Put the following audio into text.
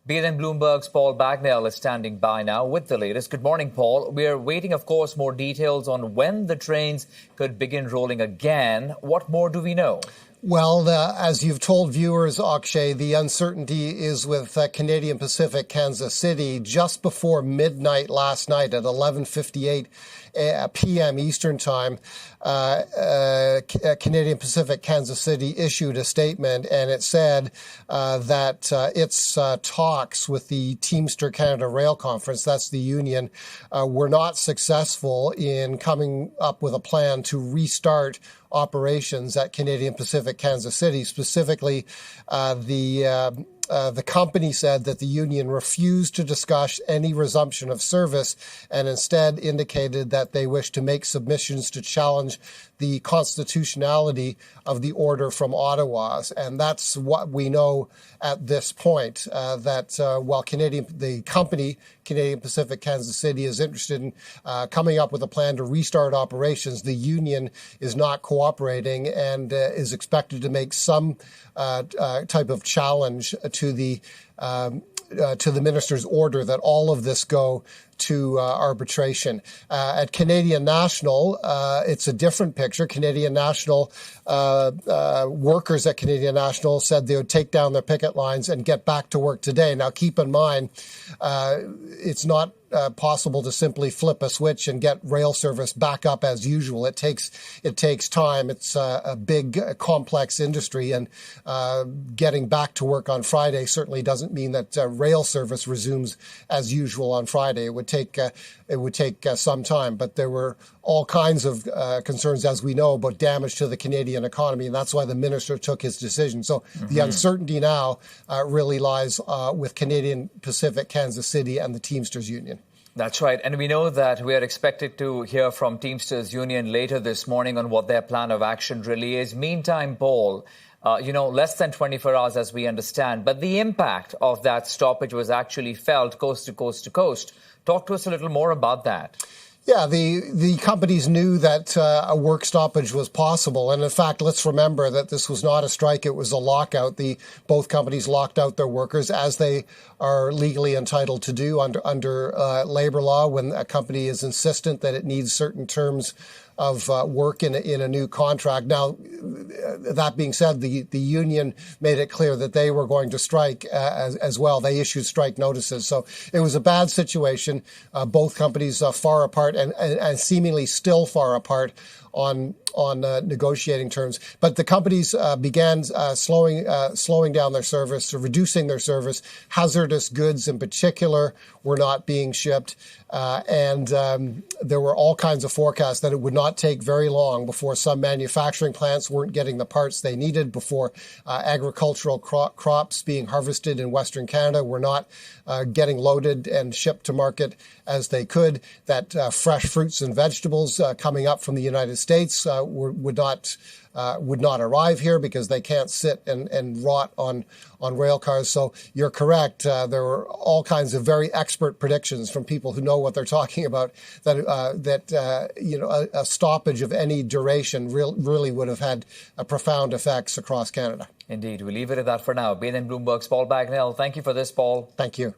BNN Bloomberg's Paul Bagnell is standing by now with the latest. Good morning, Paul. We're waiting, of course, more details on when the trains could begin rolling again. What more do we know? Well, as you've told viewers, Akshay, the uncertainty is with Canadian Pacific Kansas City. Just before midnight last night at 11:58 p.m. Eastern Time, Canadian Pacific Kansas City issued a statement, and it said that its talks with the Teamster Canada Rail Conference, that's the union, were not successful in coming up with a plan to restart operations at Canadian Pacific Kansas City. Specifically, the company said that the union refused to discuss any resumption of service and instead indicated that they wish to make submissions to challenge the constitutionality of the order from Ottawa. And that's what we know at this point, that while the company, Canadian Pacific Kansas City, is interested in coming up with a plan to restart operations, the union is not cooperating and is expected to make some type of challenge to the minister's order that all of this go to arbitration. At Canadian National, it's a different picture. Canadian National workers at Canadian National said they would take down their picket lines and get back to work today. Now, keep in mind, it's not possible to simply flip a switch and get rail service back up as usual. It takes time. It's a big, complex industry, and getting back to work on Friday certainly doesn't mean that rail service resumes as usual on Friday. It would take some time, but there were all kinds of concerns, as we know, about damage to the Canadian economy, and that's why the minister took his decision. So the uncertainty now really lies with Canadian Pacific Kansas City and the Teamsters Union. That's right. And we know that we are expected to hear from Teamsters Union later this morning on what their plan of action really is. Meantime, Paul, less than 24 hours as we understand, but the impact of that stoppage was actually felt coast to coast to coast. Talk to us a little more about that. Yeah, the companies knew that a work stoppage was possible. And in fact, let's remember that this was not a strike. It was a lockout. Both companies locked out their workers, as they are legally entitled to do under labor law, when a company is insistent that it needs certain terms of work in a new contract. Now, that being said, the union made it clear that they were going to strike as well. They issued strike notices. So it was a bad situation. Both companies far apart and seemingly still far apart on negotiating terms. But the companies began slowing down their service, reducing their service. Hazardous goods in particular were not being shipped. And there were all kinds of forecasts that it would not take very long before some manufacturing plants weren't getting the parts they needed, before agricultural crops being harvested in Western Canada were not getting loaded and shipped to market as they could, that fresh fruits and vegetables coming up from the United States would not arrive here because they can't sit and rot on rail cars. So you're correct. There were all kinds of very expert predictions from people who know what they're talking about that a stoppage of any duration really would have had profound effects across Canada. Indeed. We'll leave it at that for now. BNN Bloomberg's Paul Bagnell. Thank you for this, Paul. Thank you.